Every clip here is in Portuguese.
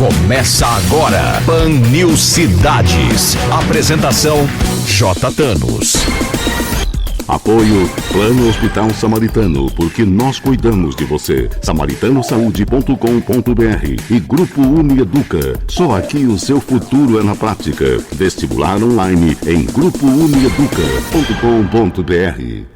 Começa agora, Pan News Cidades. Apresentação, J. Thanos. Apoio Plano Hospital Samaritano, porque nós cuidamos de você. samaritanosaúde.com.br e Grupo Unieduca. Só aqui o seu futuro é na prática. Vestibular online em grupounieduca.com.br.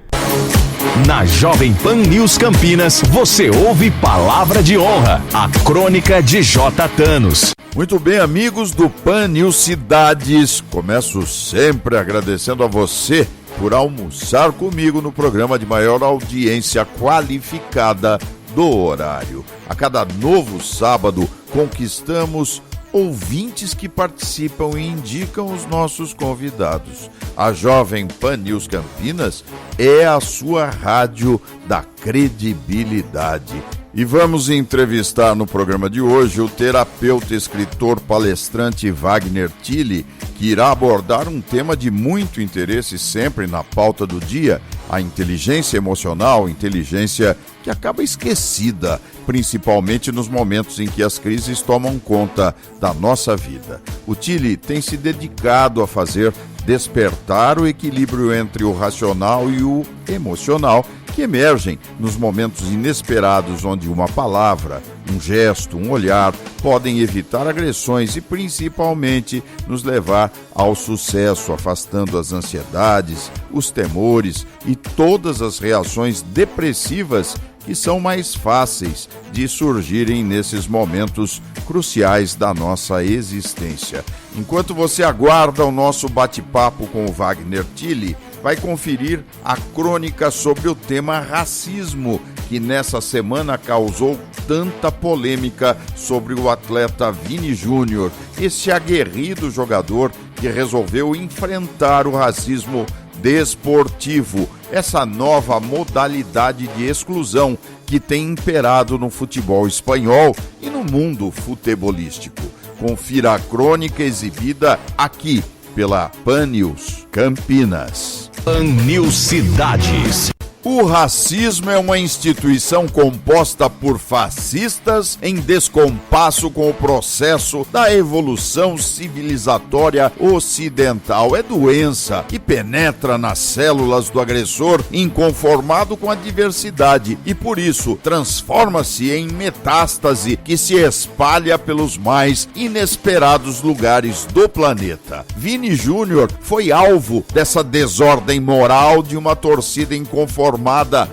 Na Jovem Pan News Campinas, você ouve Palavra de Honra, a crônica de J. Thanos. Muito bem, amigos do Pan News Cidades, começo sempre agradecendo a você por almoçar comigo no programa de maior audiência qualificada do horário. A cada novo sábado, conquistamos ouvintes que participam e indicam os nossos convidados. A Jovem Pan News Campinas é a sua rádio da credibilidade. E vamos entrevistar no programa de hoje o terapeuta, escritor, palestrante Wagner Tille, que irá abordar um tema de muito interesse sempre na pauta do dia, a inteligência emocional, inteligência que acaba esquecida, principalmente nos momentos em que as crises tomam conta da nossa vida. O Tille tem se dedicado a fazer despertar o equilíbrio entre o racional e o emocional, que emergem nos momentos inesperados onde uma palavra, um gesto, um olhar podem evitar agressões e principalmente nos levar ao sucesso, afastando as ansiedades, os temores e todas as reações depressivas que são mais fáceis de surgirem nesses momentos cruciais da nossa existência. Enquanto você aguarda o nosso bate-papo com o Wagner Tille, vai conferir a crônica sobre o tema racismo, que nessa semana causou tanta polêmica sobre o atleta Vini Júnior, esse aguerrido jogador que resolveu enfrentar o racismo desportivo, essa nova modalidade de exclusão que tem imperado no futebol espanhol e no mundo futebolístico. Confira a crônica exibida aqui pela Pan News Campinas. Pan News Cidades. O racismo é uma instituição composta por fascistas em descompasso com o processo da evolução civilizatória ocidental. É doença que penetra nas células do agressor inconformado com a diversidade e, por isso, transforma-se em metástase que se espalha pelos mais inesperados lugares do planeta. Vini Júnior foi alvo dessa desordem moral de uma torcida inconformada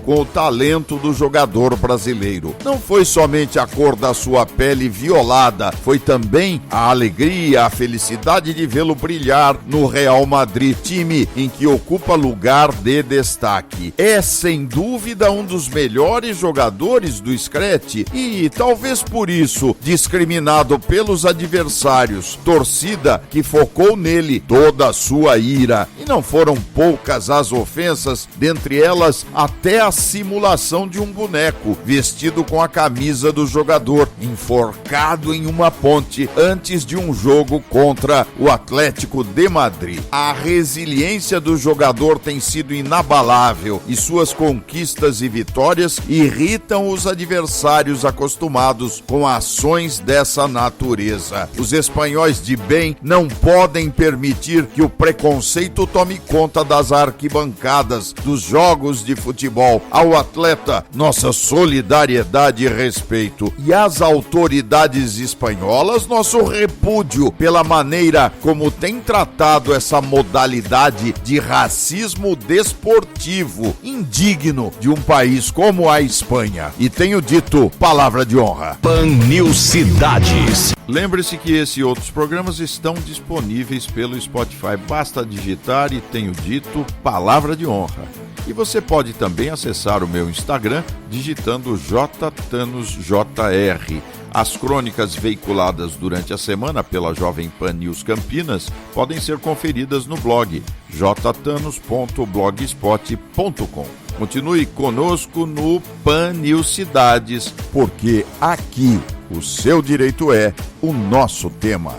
com o talento do jogador brasileiro. Não foi somente a cor da sua pele violada, foi também a alegria, a felicidade de vê-lo brilhar no Real Madrid, time em que ocupa lugar de destaque. É, sem dúvida, um dos melhores jogadores do Screte e, talvez por isso, discriminado pelos adversários, torcida que focou nele toda a sua ira. E não foram poucas as ofensas, dentre elas até a simulação de um boneco vestido com a camisa do jogador, enforcado em uma ponte antes de um jogo contra o Atlético de Madrid. A resiliência do jogador tem sido inabalável e suas conquistas e vitórias irritam os adversários acostumados com ações dessa natureza. Os espanhóis de bem não podem permitir que o preconceito tome conta das arquibancadas dos jogos de futebol. Ao atleta, nossa solidariedade e respeito. E às autoridades espanholas, nosso repúdio pela maneira como tem tratado essa modalidade de racismo desportivo, indigno de um país como a Espanha. E tenho dito, palavra de honra. Pan News Cidades. Lembre-se que esse e outros programas estão disponíveis pelo Spotify. Basta digitar e tenho dito, palavra de honra. E você pode também acessar o meu Instagram digitando JThanosJR. As crônicas veiculadas durante a semana pela Jovem Pan News Campinas podem ser conferidas no blog jthanos.blogspot.com. Continue conosco no Pan News Cidades, porque aqui o seu direito é o nosso tema.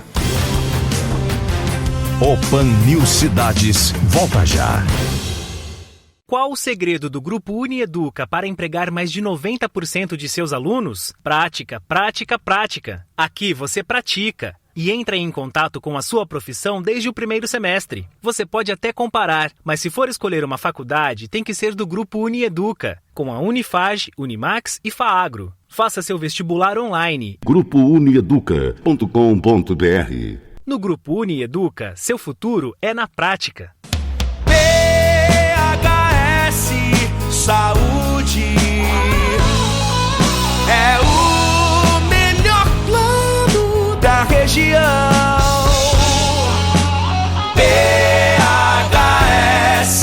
O Pan News Cidades volta já. Qual o segredo do Grupo Unieduca para empregar mais de 90% de seus alunos? Prática, prática, prática. Aqui você pratica e entra em contato com a sua profissão desde o primeiro semestre. Você pode até comparar, mas se for escolher uma faculdade, tem que ser do Grupo Unieduca, com a Unifage, Unimax e FAAGRO. Faça seu vestibular online. GrupoUnieduca.com.br. No Grupo Unieduca, seu futuro é na prática. PHS Saúde é o melhor plano da região. PHS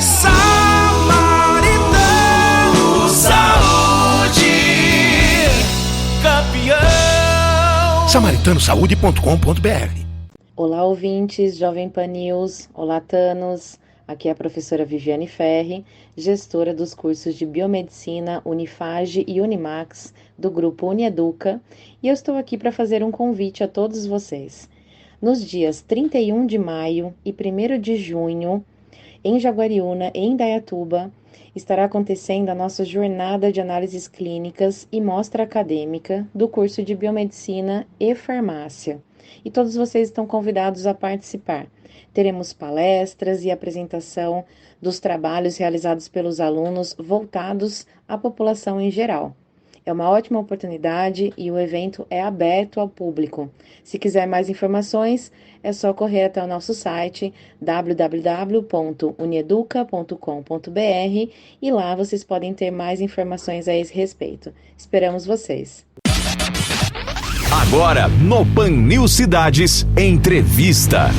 Samaritano Saúde, campeão. samaritanosaúde.com.br. Olá, ouvintes, Jovem Pan News. Olá, Thanos. Aqui é a professora Viviane Ferri, gestora dos cursos de Biomedicina, Unifage e Unimax, do Grupo Unieduca, e eu estou aqui para fazer um convite a todos vocês. Nos dias 31 de maio e 1º de junho, em Jaguariúna e em Indaiatuba, estará acontecendo a nossa jornada de análises clínicas e mostra acadêmica do curso de Biomedicina e Farmácia. E todos vocês estão convidados a participar. Teremos palestras e apresentação dos trabalhos realizados pelos alunos voltados à população em geral. É uma ótima oportunidade e o evento é aberto ao público. Se quiser mais informações, é só correr até o nosso site www.unieduca.com.br e lá vocês podem ter mais informações a esse respeito. Esperamos vocês! Agora, no Pan News Cidades, entrevista.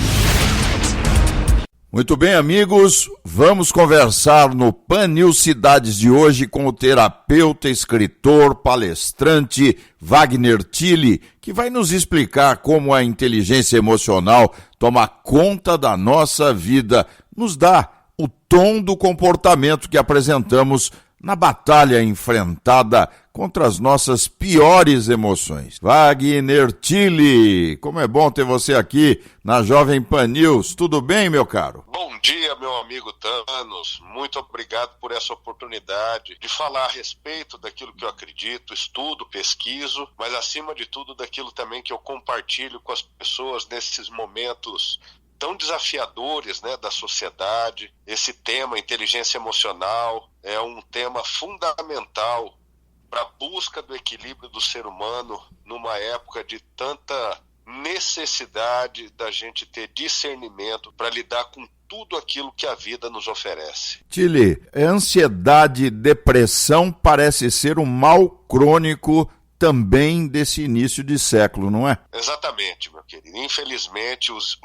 Muito bem, amigos, vamos conversar no Pan News Cidades de hoje com o terapeuta, escritor, palestrante Wagner Tille, que vai nos explicar como a inteligência emocional toma conta da nossa vida, nos dá o tom do comportamento que apresentamos na batalha enfrentada contra as nossas piores emoções. Wagner Tille, como é bom ter você aqui na Jovem Pan News. Tudo bem, meu caro? Bom dia, meu amigo Thanos. Muito obrigado por essa oportunidade de falar a respeito daquilo que eu acredito, estudo, pesquiso, mas acima de tudo daquilo também que eu compartilho com as pessoas nesses momentos tão desafiadores, né, da sociedade. Esse tema, inteligência emocional, é um tema fundamental para a busca do equilíbrio do ser humano numa época de tanta necessidade da gente ter discernimento para lidar com tudo aquilo que a vida nos oferece. Tille, ansiedade e depressão parece ser um mal crônico também desse início de século, não é? Exatamente, meu querido. Infelizmente, os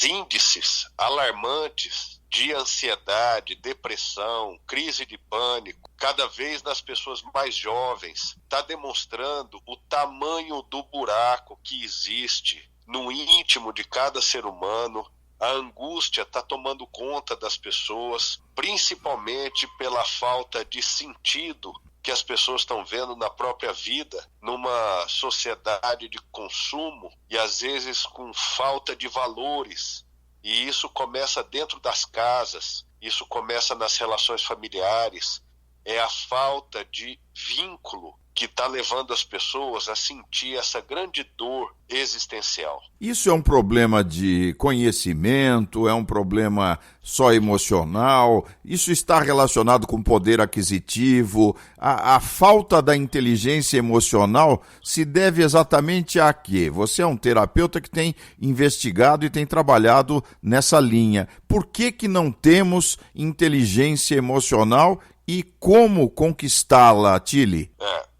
índices alarmantes de ansiedade, depressão, crise de pânico, cada vez nas pessoas mais jovens, está demonstrando o tamanho do buraco que existe no íntimo de cada ser humano. A angústia está tomando conta das pessoas, principalmente pela falta de sentido que as pessoas estão vendo na própria vida, numa sociedade de consumo e às vezes com falta de valores. E isso começa dentro das casas, isso começa nas relações familiares. É a falta de vínculo que está levando as pessoas a sentir essa grande dor existencial. Isso é um problema de conhecimento, é um problema só emocional, isso está relacionado com poder aquisitivo. A falta da inteligência emocional se deve exatamente a quê? Você é um terapeuta que tem investigado e tem trabalhado nessa linha. Por que não temos inteligência emocional e como conquistá-la, Tille?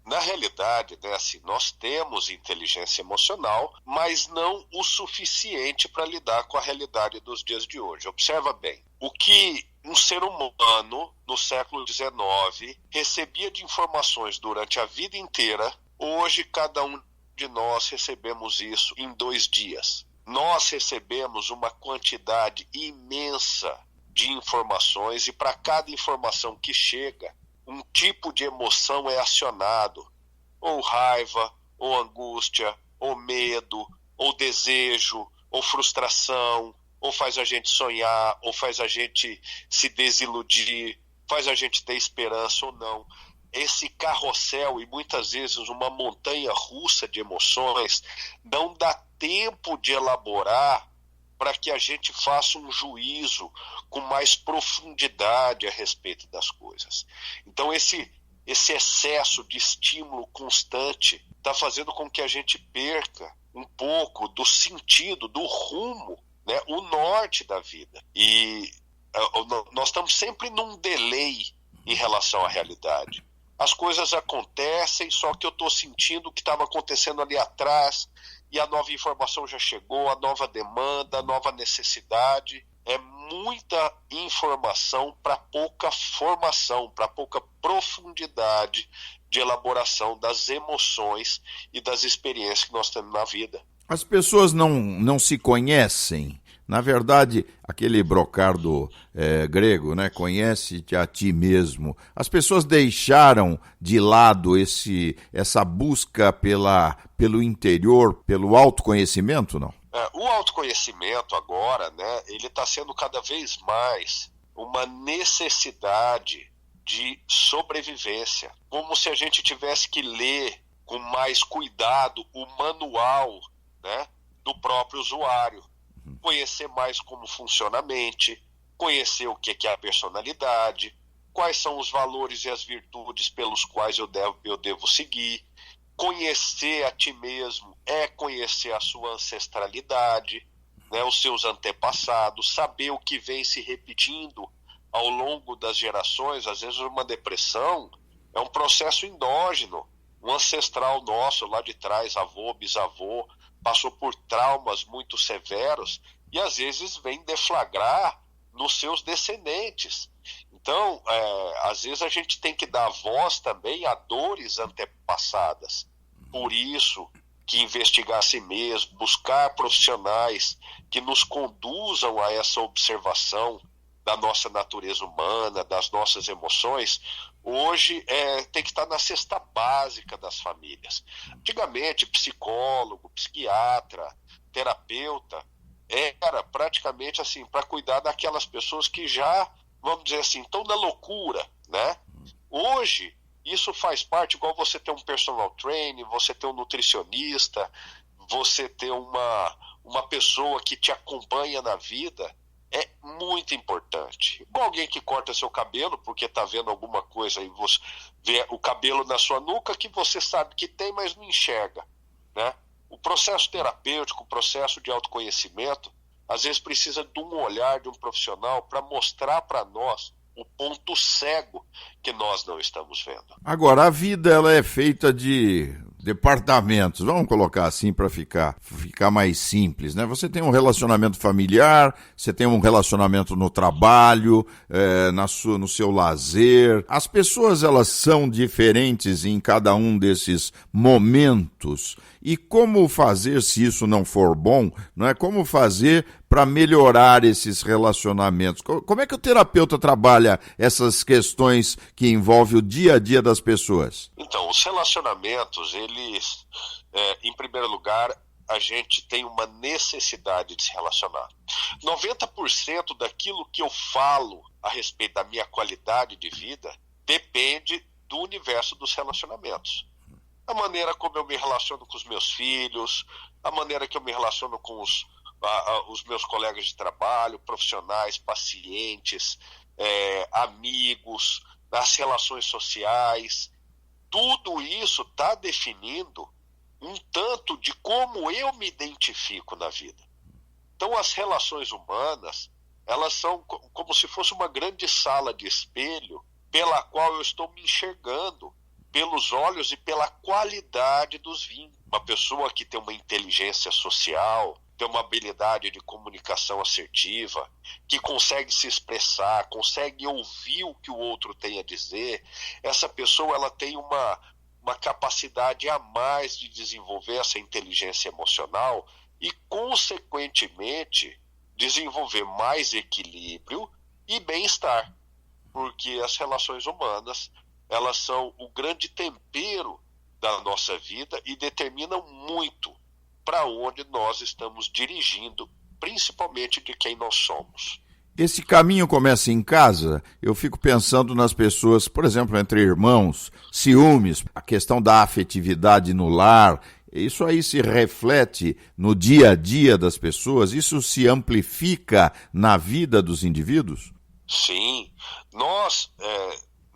Na realidade, né, assim, nós temos inteligência emocional, mas não o suficiente para lidar com a realidade dos dias de hoje. Observa bem, o que um ser humano no século XIX recebia de informações durante a vida inteira, hoje cada um de nós recebemos isso em 2 dias. Nós recebemos uma quantidade imensa de informações e para cada informação que chega, um tipo de emoção é acionado, ou raiva, ou angústia, ou medo, ou desejo, ou frustração, ou faz a gente sonhar, ou faz a gente se desiludir, faz a gente ter esperança ou não. Esse carrossel e muitas vezes uma montanha russa de emoções não dá tempo de elaborar para que a gente faça um juízo com mais profundidade a respeito das coisas. Então esse excesso de estímulo constante está fazendo com que a gente perca um pouco do sentido, do rumo, né, o norte da vida. E nós estamos sempre num delay em relação à realidade. As coisas acontecem, só que eu estou sentindo o que estava acontecendo ali atrás, e a nova informação já chegou, a nova demanda, a nova necessidade. É muita informação para pouca formação, para pouca profundidade de elaboração das emoções e das experiências que nós temos na vida. As pessoas não se conhecem. Na verdade, aquele brocardo grego, né? Conhece-te a ti mesmo. As pessoas deixaram de lado essa busca pelo interior, pelo autoconhecimento, não? O autoconhecimento agora, né? Ele está sendo cada vez mais uma necessidade de sobrevivência. Como se a gente tivesse que ler com mais cuidado o manual, né, do próprio usuário. Conhecer mais como funciona a mente, conhecer o que é a personalidade, quais são os valores e as virtudes pelos quais eu devo seguir. Conhecer a ti mesmo é conhecer a sua ancestralidade, né, os seus antepassados, saber o que vem se repetindo ao longo das gerações. Às vezes uma depressão é um processo endógeno, um ancestral nosso lá de trás, avô, bisavô, passou por traumas muito severos e às vezes vem deflagrar nos seus descendentes. Então, às vezes a gente tem que dar voz também a dores antepassadas. Por isso que investigar a si mesmo, buscar profissionais que nos conduzam a essa observação da nossa natureza humana, das nossas emoções, hoje tem que estar na cesta básica das famílias. Antigamente, psicólogo, psiquiatra, terapeuta, era praticamente assim, para cuidar daquelas pessoas que já, vamos dizer assim, estão na loucura, né? Hoje, isso faz parte, igual você ter um personal trainer, você ter um nutricionista, você ter uma pessoa que te acompanha na vida, é muito importante. Igual alguém que corta seu cabelo porque está vendo alguma coisa e você vê o cabelo na sua nuca que você sabe que tem, mas não enxerga, né? O processo terapêutico, o processo de autoconhecimento, às vezes precisa de um olhar de um profissional para mostrar para nós o ponto cego que nós não estamos vendo. Agora, a vida ela é feita de departamentos, vamos colocar assim para ficar mais simples, né? Você tem um relacionamento familiar, você tem um relacionamento no trabalho, no seu lazer. As pessoas elas são diferentes em cada um desses momentos. E como fazer, se isso não for bom, não é? Como fazer para melhorar esses relacionamentos? Como é que o terapeuta trabalha essas questões que envolvem o dia a dia das pessoas? Então, os relacionamentos, eles, em primeiro lugar, a gente tem uma necessidade de se relacionar. 90% daquilo que eu falo a respeito da minha qualidade de vida depende do universo dos relacionamentos. A maneira como eu me relaciono com os meus filhos, a maneira que eu me relaciono com os meus colegas de trabalho, profissionais, pacientes, amigos, as relações sociais. Tudo isso está definindo um tanto de como eu me identifico na vida. Então, as relações humanas, elas são como se fosse uma grande sala de espelho pela qual eu estou me enxergando pelos olhos e pela qualidade dos vínculos. Uma pessoa que tem uma inteligência social, tem uma habilidade de comunicação assertiva, que consegue se expressar, consegue ouvir o que o outro tem a dizer, essa pessoa ela tem uma capacidade a mais de desenvolver essa inteligência emocional e, consequentemente, desenvolver mais equilíbrio e bem-estar, porque as relações humanas elas são o grande tempero da nossa vida e determinam muito para onde nós estamos dirigindo principalmente de quem nós somos. Esse caminho começa em casa. Eu fico pensando nas pessoas, por exemplo, entre irmãos, ciúmes, a questão da afetividade no lar. Isso aí se reflete no dia a dia das pessoas? Isso se amplifica na vida dos indivíduos? Sim, nós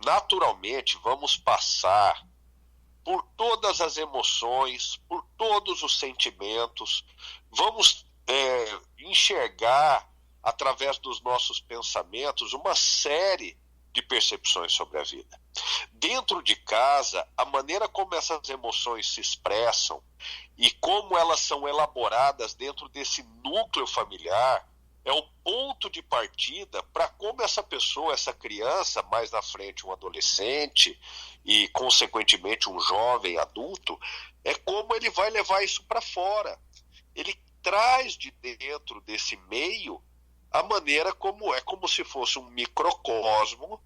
naturalmente vamos passar por todas as emoções, por todos os sentimentos, vamos enxergar através dos nossos pensamentos uma série de percepções sobre a vida. Dentro de casa, a maneira como essas emoções se expressam e como elas são elaboradas dentro desse núcleo familiar é o ponto de partida para como essa pessoa, essa criança, mais na frente um adolescente e, consequentemente, um jovem adulto, é como ele vai levar isso para fora. Ele traz de dentro desse meio a maneira como se fosse um microcosmo,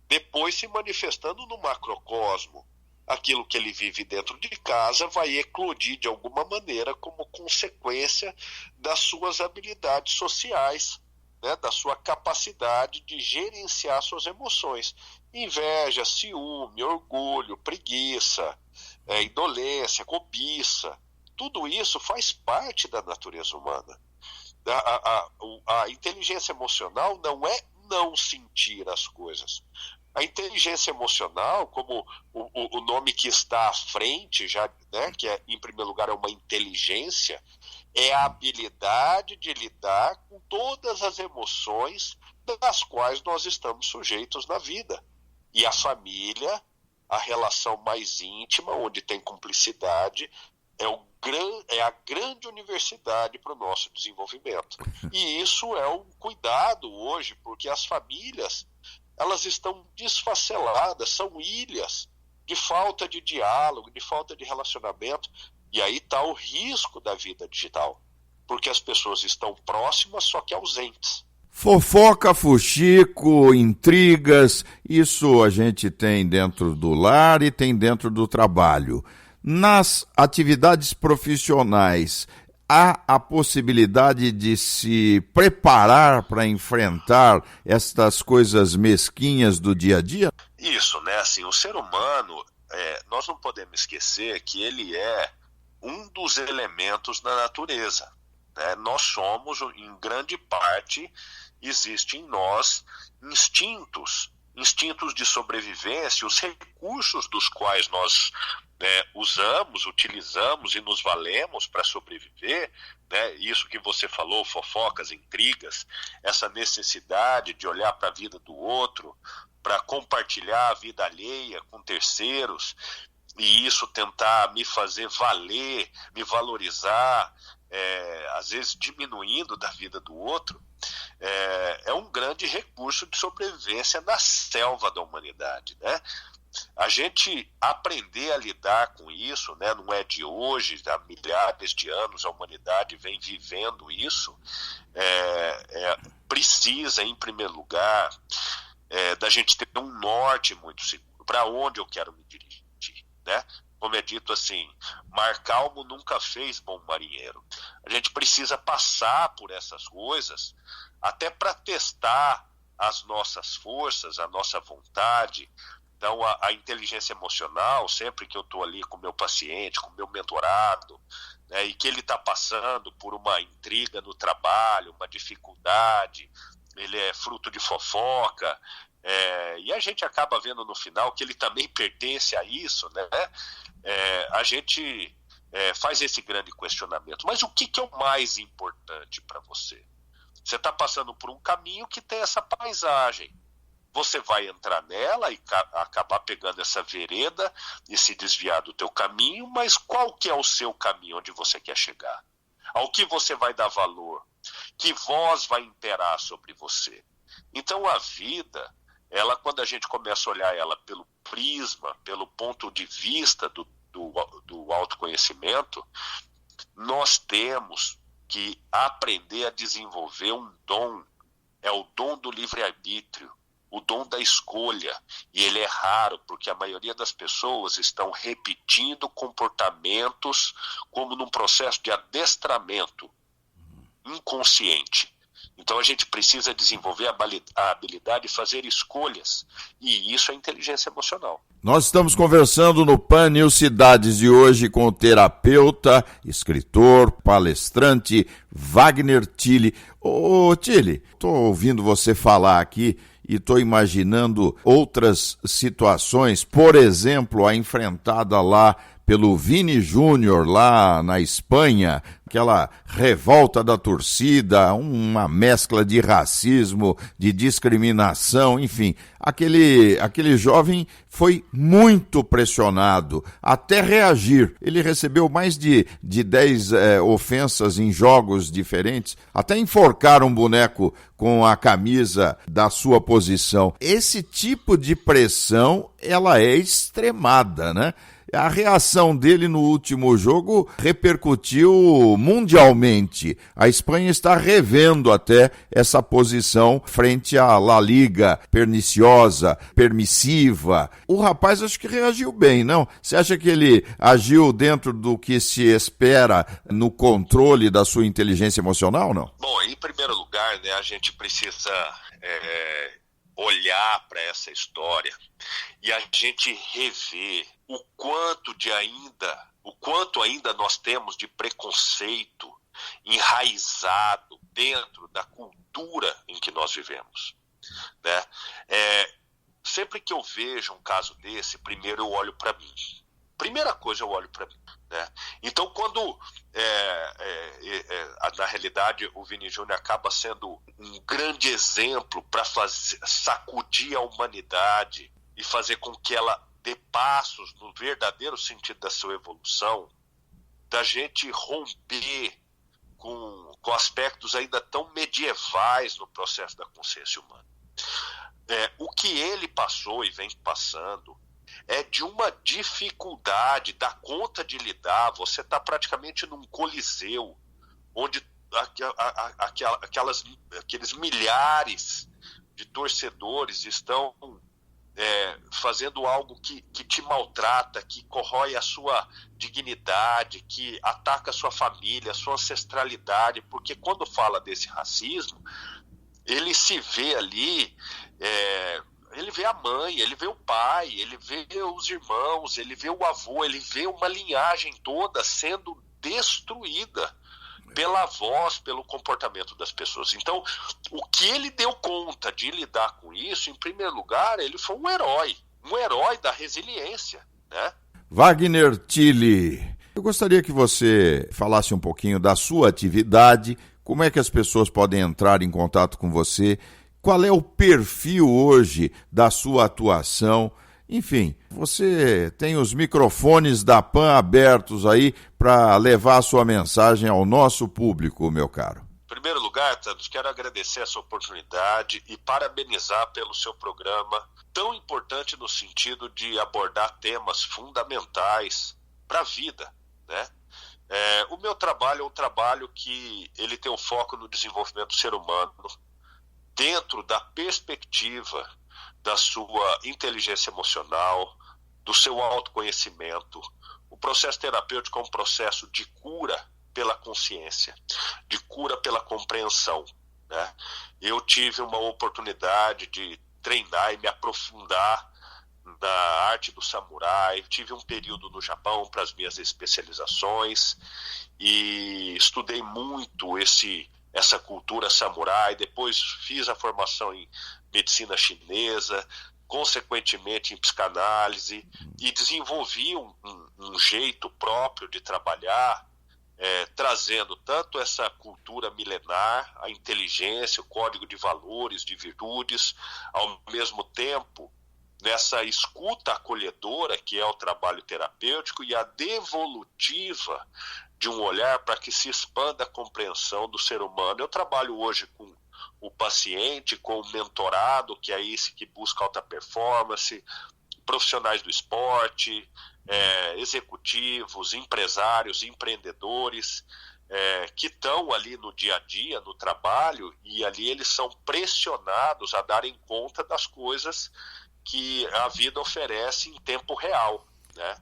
depois se manifestando no macrocosmo. Aquilo que ele vive dentro de casa vai eclodir de alguma maneira como consequência das suas habilidades sociais, né, da sua capacidade de gerenciar suas emoções. Inveja, ciúme, orgulho, preguiça, indolência, cobiça. Tudo isso faz parte da natureza humana. A inteligência emocional não é não sentir as coisas. A inteligência emocional, como o nome que está à frente, já, né, que é, em primeiro lugar é uma inteligência, é a habilidade de lidar com todas as emoções das quais nós estamos sujeitos na vida. E a família, a relação mais íntima, onde tem cumplicidade, é a grande universidade para o nosso desenvolvimento. E isso é um cuidado hoje, porque as famílias, elas estão desfaceladas, são ilhas de falta de diálogo, de falta de relacionamento. E aí está o risco da vida digital, porque as pessoas estão próximas, só que ausentes. Fofoca, fuxico, intrigas, isso a gente tem dentro do lar e tem dentro do trabalho. Nas atividades profissionais, há a possibilidade de se preparar para enfrentar estas coisas mesquinhas do dia a dia? Isso, né? Assim, o ser humano, nós não podemos esquecer que ele é um dos elementos da natureza, né? Nós somos, em grande parte, existem em nós instintos de sobrevivência, os recursos dos quais nós usamos, utilizamos e nos valemos para sobreviver, né? Isso que você falou, fofocas, intrigas, essa necessidade de olhar para a vida do outro, para compartilhar a vida alheia com terceiros, e isso tentar me fazer valer, me valorizar, às vezes diminuindo da vida do outro, é um grande recurso de sobrevivência na selva da humanidade, né? A gente aprender a lidar com isso, né, não é de hoje, há milhares de anos a humanidade vem vivendo isso, precisa, em primeiro lugar, da gente ter um norte muito seguro, para onde eu quero me dirigir, né? Como é dito assim, mar calmo nunca fez bom marinheiro. A gente precisa passar por essas coisas até para testar as nossas forças, a nossa vontade. Então, a inteligência emocional, sempre que eu estou ali com o meu paciente, com o meu mentorado, né, e que ele está passando por uma intriga no trabalho, uma dificuldade, ele é fruto de fofoca, e a gente acaba vendo no final que ele também pertence a isso, né? A gente faz esse grande questionamento. Mas o que é o mais importante para você? Você está passando por um caminho que tem essa paisagem. Você vai entrar nela e acabar pegando essa vereda e se desviar do teu caminho, mas qual que é o seu caminho, onde você quer chegar? Ao que você vai dar valor? Que voz vai imperar sobre você? Então a vida, ela, quando a gente começa a olhar ela pelo prisma, pelo ponto de vista do autoconhecimento, nós temos que aprender a desenvolver um dom, é o dom do livre-arbítrio, o dom da escolha, e ele é raro, porque a maioria das pessoas estão repetindo comportamentos como num processo de adestramento. inconsciente. Então a gente precisa desenvolver a habilidade de fazer escolhas, e isso é inteligência emocional. Nós estamos conversando no PAN News Cidades de hoje com o terapeuta, escritor, palestrante Wagner Tille. Ô Tille, estou ouvindo você falar aqui e estou imaginando outras situações, por exemplo, a enfrentada lá pelo Vini Júnior, lá na Espanha, aquela revolta da torcida, uma mescla de racismo, de discriminação, enfim. Aquele jovem foi muito pressionado até reagir. Ele recebeu mais de 10 ofensas em jogos diferentes, até enforcar um boneco com a camisa da sua posição. Esse tipo de pressão, ela é extremada, né? A reação dele no último jogo repercutiu mundialmente. A Espanha está revendo até essa posição frente à La Liga perniciosa, permissiva. O rapaz acho que reagiu bem, não? Você acha que ele agiu dentro do que se espera no controle da sua inteligência emocional, não? Bom, em primeiro lugar, né, a gente precisa olhar para essa história e a gente rever o quanto ainda nós temos de preconceito enraizado dentro da cultura em que nós vivemos, né? Sempre que eu vejo um caso desse, primeiro eu olho para mim. Primeira coisa, eu olho para mim, né? Então, quando, na realidade, o Vini Júnior acaba sendo um grande exemplo para sacudir a humanidade e fazer com que ela dê passos no verdadeiro sentido da sua evolução, da gente romper com aspectos ainda tão medievais no processo da consciência humana. O que ele passou e vem passando é de uma dificuldade, dar conta de lidar. Você está praticamente num coliseu, onde aqueles milhares de torcedores estão fazendo algo que te maltrata, que corrói a sua dignidade, que ataca a sua família, a sua ancestralidade, porque quando fala desse racismo, ele se vê ali, ele vê a mãe, ele vê o pai, ele vê os irmãos, ele vê o avô, ele vê uma linhagem toda sendo destruída pela voz, pelo comportamento das pessoas. Então, o que ele deu conta de lidar com isso, em primeiro lugar, ele foi um herói da resiliência, né? Wagner Tille, eu gostaria que você falasse um pouquinho da sua atividade, como é que as pessoas podem entrar em contato com você, qual é o perfil hoje da sua atuação. Enfim, você tem os microfones da PAN abertos aí para levar a sua mensagem ao nosso público, meu caro. Em primeiro lugar, Thanos, quero agradecer essa oportunidade e parabenizar pelo seu programa, tão importante no sentido de abordar temas fundamentais para a vida, né? O meu trabalho é um trabalho que ele tem um foco no desenvolvimento do ser humano, dentro da perspectiva da sua inteligência emocional, do seu autoconhecimento. O processo terapêutico é um processo de cura pela consciência, de cura pela compreensão, né? Eu tive uma oportunidade de treinar e me aprofundar na arte do samurai, tive um período no Japão para as minhas especializações e estudei muito essa cultura samurai, depois fiz a formação em medicina chinesa, consequentemente em psicanálise, e desenvolvi um jeito próprio de trabalhar, trazendo tanto essa cultura milenar, a inteligência, o código de valores, de virtudes, ao mesmo tempo nessa escuta acolhedora, que é o trabalho terapêutico, e a devolutiva de um olhar para que se expanda a compreensão do ser humano. Eu trabalho hoje com o paciente, com o mentorado, que é esse que busca alta performance, profissionais do esporte, executivos, empresários, empreendedores, que estão ali no dia a dia, no trabalho, e ali eles são pressionados a darem conta das coisas que a vida oferece em tempo real, né?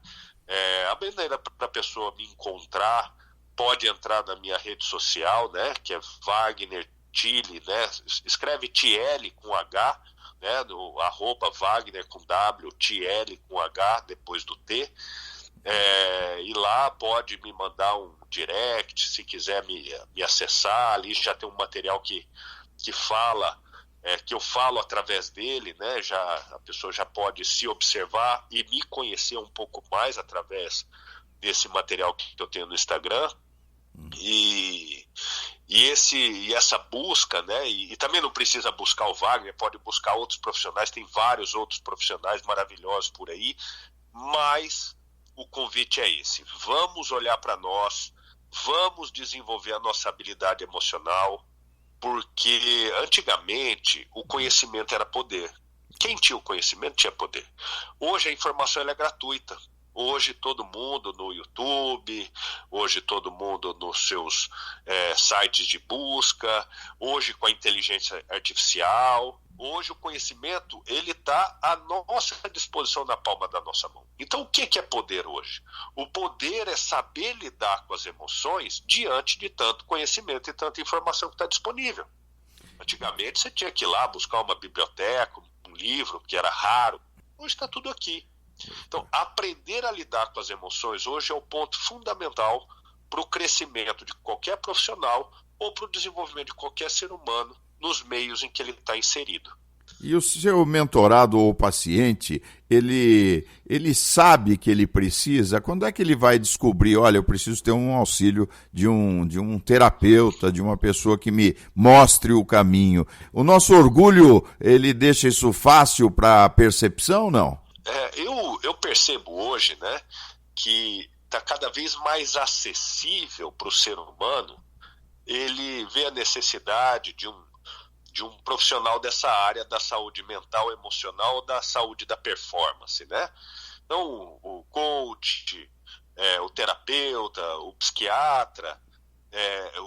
A maneira para a pessoa me encontrar pode entrar na minha rede social, né, que é Wagner Thiele, né, escreve Thiele com H, né, no @Wagner com W, Thiele com H depois do T, e lá pode me mandar um direct, se quiser me acessar, ali já tem um material que fala, que eu falo através dele, né, a pessoa já pode se observar e me conhecer um pouco mais através desse material que eu tenho no Instagram. E essa busca, né? E também não precisa buscar o Wagner, pode buscar outros profissionais, tem vários outros profissionais maravilhosos por aí, mas o convite é esse: vamos olhar para nós, vamos desenvolver a nossa habilidade emocional, porque antigamente o conhecimento era poder. Quem tinha o conhecimento tinha poder. Hoje a informação ela é gratuita. Hoje todo mundo no YouTube, hoje todo mundo nos seus sites de busca, hoje com a inteligência artificial, hoje o conhecimento ele está à nossa disposição na palma da nossa mão. Então o que é poder hoje? O poder é saber lidar com as emoções diante de tanto conhecimento e tanta informação que está disponível. Antigamente você tinha que ir lá buscar uma biblioteca, um livro que era raro, hoje está tudo aqui. Então, aprender a lidar com as emoções hoje é o ponto fundamental para o crescimento de qualquer profissional ou para o desenvolvimento de qualquer ser humano nos meios em que ele está inserido. E o seu mentorado ou paciente, ele sabe que ele precisa? Quando é que ele vai descobrir, olha, eu preciso ter um auxílio de um terapeuta, de uma pessoa que me mostre o caminho? O nosso orgulho, ele deixa isso fácil para a percepção ou não? Eu percebo hoje, né, que está cada vez mais acessível para o ser humano ele vê a necessidade de um profissional dessa área da saúde mental, emocional, da saúde da performance, né? Então, o coach, o terapeuta, o psiquiatra,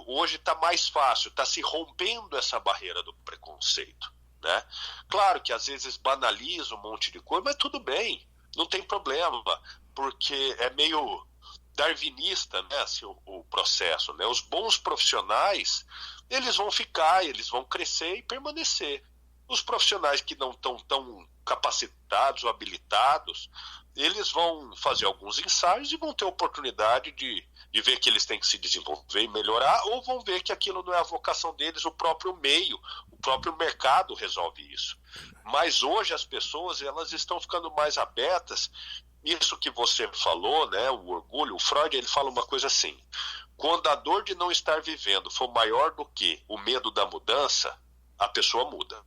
hoje está mais fácil, está se rompendo essa barreira do preconceito, né? Claro que às vezes banaliza um monte de coisa, mas tudo bem, não tem problema, porque é meio darwinista, né, assim, o processo, né? Os bons profissionais, eles vão ficar, eles vão crescer e permanecer. Os profissionais que não estão tão capacitados ou habilitados, eles vão fazer alguns ensaios e vão ter oportunidade de ver que eles têm que se desenvolver e melhorar, ou vão ver que aquilo não é a vocação deles, o próprio meio, o próprio mercado resolve isso. Mas hoje as pessoas, elas estão ficando mais abertas. Isso que você falou, né, o orgulho, o Freud, ele fala uma coisa assim: quando a dor de não estar vivendo for maior do que o medo da mudança, a pessoa muda.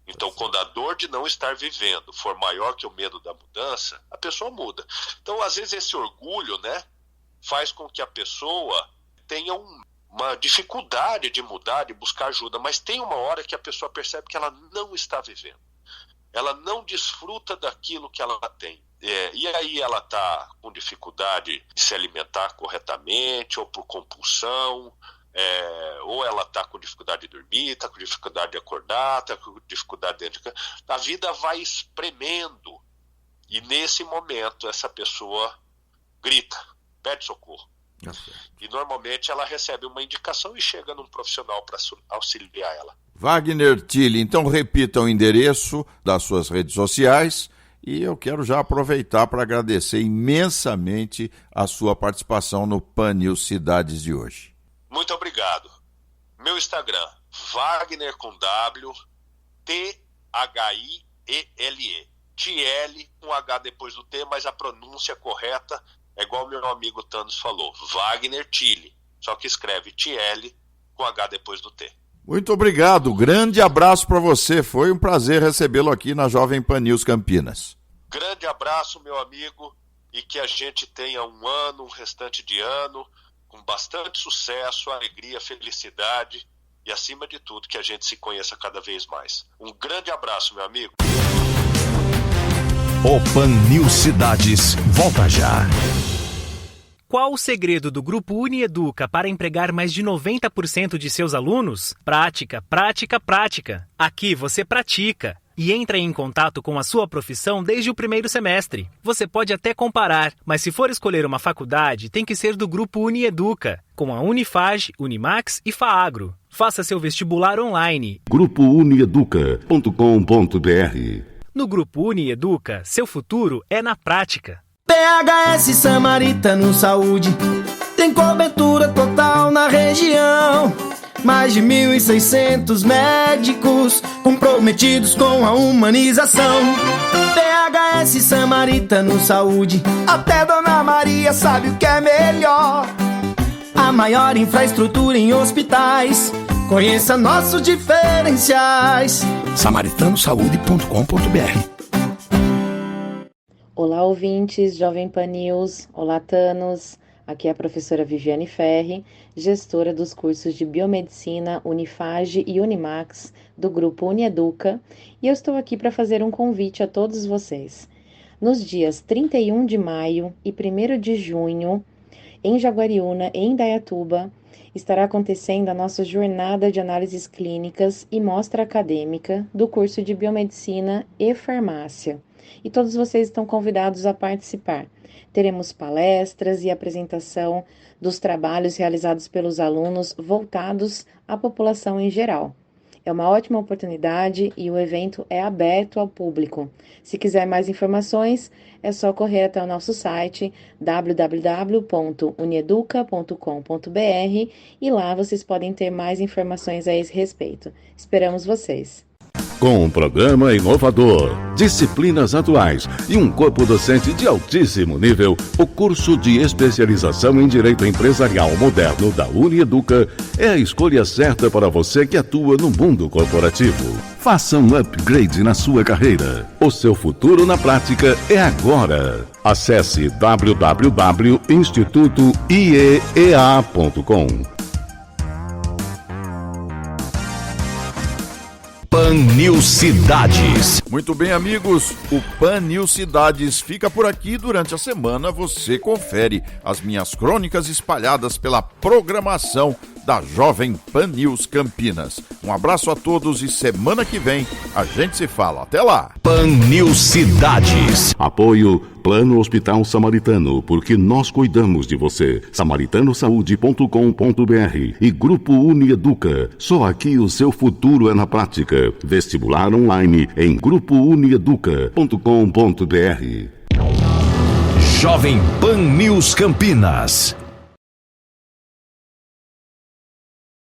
Então, quando a dor de não estar vivendo for maior que o medo da mudança, a pessoa muda. Então, às vezes, esse orgulho, né, faz com que a pessoa tenha uma dificuldade de mudar, de buscar ajuda, mas tem uma hora que a pessoa percebe que ela não está vivendo. Ela não desfruta daquilo que ela tem. E aí ela está com dificuldade de se alimentar corretamente, ou por compulsão, ou ela está com dificuldade de dormir, está com dificuldade de acordar, está com dificuldade de... A vida vai espremendo, e nesse momento essa pessoa grita, pede socorro. E normalmente ela recebe uma indicação e chega num profissional para auxiliar ela. Wagner Thiele, então repita o endereço das suas redes sociais. E eu quero já aproveitar para agradecer imensamente a sua participação no Pan News Cidades de hoje. Muito obrigado. Meu Instagram, Wagner com W, Thiele. Thiele com H depois do T, mas a pronúncia correta é igual meu amigo Thanos falou, Wagner Thiele. Só que escreve Thiele com H depois do T. Muito obrigado, grande abraço para você, foi um prazer recebê-lo aqui na Jovem Pan News Campinas. Grande abraço, meu amigo, e que a gente tenha um restante de ano, com bastante sucesso, alegria, felicidade e, acima de tudo, que a gente se conheça cada vez mais. Um grande abraço, meu amigo. O Pan News Cidades volta já. Qual o segredo do Grupo Unieduca para empregar mais de 90% de seus alunos? Prática, prática, prática. Aqui você pratica e entra em contato com a sua profissão desde o primeiro semestre. Você pode até comparar, mas se for escolher uma faculdade, tem que ser do Grupo Unieduca, com a Unifage, Unimax e FAAGRO. Faça seu vestibular online. GrupoUnieduca.com.br. No Grupo Unieduca, seu futuro é na prática. PHS Samaritano Saúde tem cobertura total na região. Mais de 1.600 médicos comprometidos com a humanização. PHS Samaritano Saúde, até Dona Maria sabe o que é melhor. A maior infraestrutura em hospitais, conheça nossos diferenciais. samaritanosaúde.com.br. Olá, ouvintes, Jovem Pan News. Olá, Thanos. Aqui é a professora Viviane Ferri, gestora dos cursos de Biomedicina, Unifage e Unimax do Grupo Unieduca, e eu estou aqui para fazer um convite a todos vocês. Nos dias 31 de maio e 1º de junho, em Jaguariúna e em Indaiatuba, estará acontecendo a nossa jornada de análises clínicas e mostra acadêmica do curso de Biomedicina e Farmácia. E todos vocês estão convidados a participar. Teremos palestras e apresentação dos trabalhos realizados pelos alunos voltados à população em geral. É uma ótima oportunidade e o evento é aberto ao público. Se quiser mais informações, é só correr até o nosso site www.unieduca.com.br e lá vocês podem ter mais informações a esse respeito. Esperamos vocês! Com um programa inovador, disciplinas atuais e um corpo docente de altíssimo nível, o curso de especialização em Direito Empresarial Moderno da Unieduca é a escolha certa para você que atua no mundo corporativo. Faça um upgrade na sua carreira. O seu futuro na prática é agora. Acesse www.institutoiea.com. Pan News Cidades. Muito bem, amigos, o Pan News Cidades fica por aqui. Durante a semana você confere as minhas crônicas espalhadas pela programação da Jovem Pan News Campinas. Um abraço a todos e semana que vem a gente se fala. Até lá! Pan News Cidades. Apoio Plano Hospital Samaritano, porque nós cuidamos de você. samaritanosaúde.com.br e Grupo Unieduca. Só aqui o seu futuro é na prática. Vestibular online em GrupoUnieduca.com.br. Jovem Pan News Campinas.